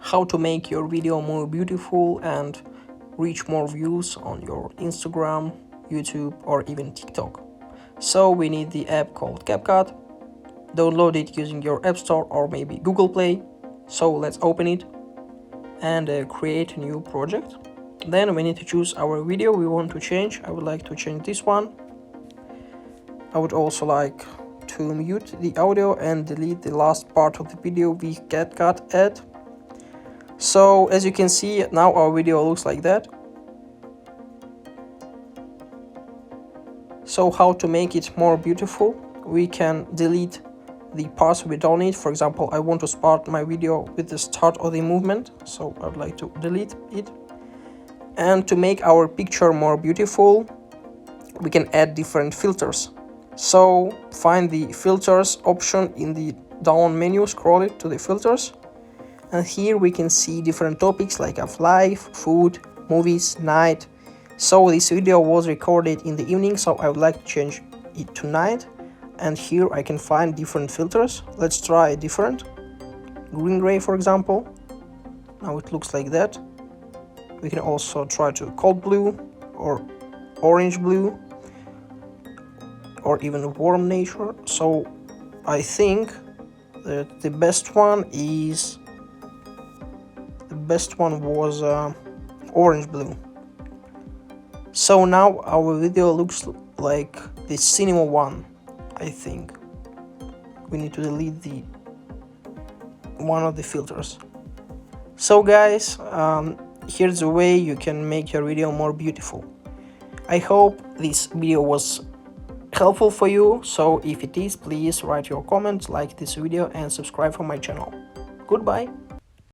how to make your video more beautiful and reach more views on your Instagram, YouTube, or even TikTok. So we need the app called CapCut. Download it using your App Store or maybe Google Play. So let's open it and create a new project. Then we need to choose our video we want to change. I would like to change this one. I would also like to mute the audio and delete the last part of the video we CapCut add. So as you can see, now our video looks like that. So how to make it more beautiful? We can delete the parts we don't need. For example, I want to start my video with the start of the movement, so I would like to delete it. And to make our picture more beautiful, we can add different filters. So find the filters option in the down menu, scroll it to the filters, and here we can see different topics like of life, food, movies, night. So this video was recorded in the evening, so I would like to change it to night, and here I can find different filters. Let's try different. Green gray, for example. Now it looks like that. We can also try to cold blue or orange blue or even warm nature. So I think that the best one was orange blue. So now our video looks like the cinema one. I think we need to delete the one of the filters. So guys, here's the way you can make your video more beautiful. I hope this video was helpful for you. So if it is, please write your comments, like this video, and subscribe for my channel. Goodbye.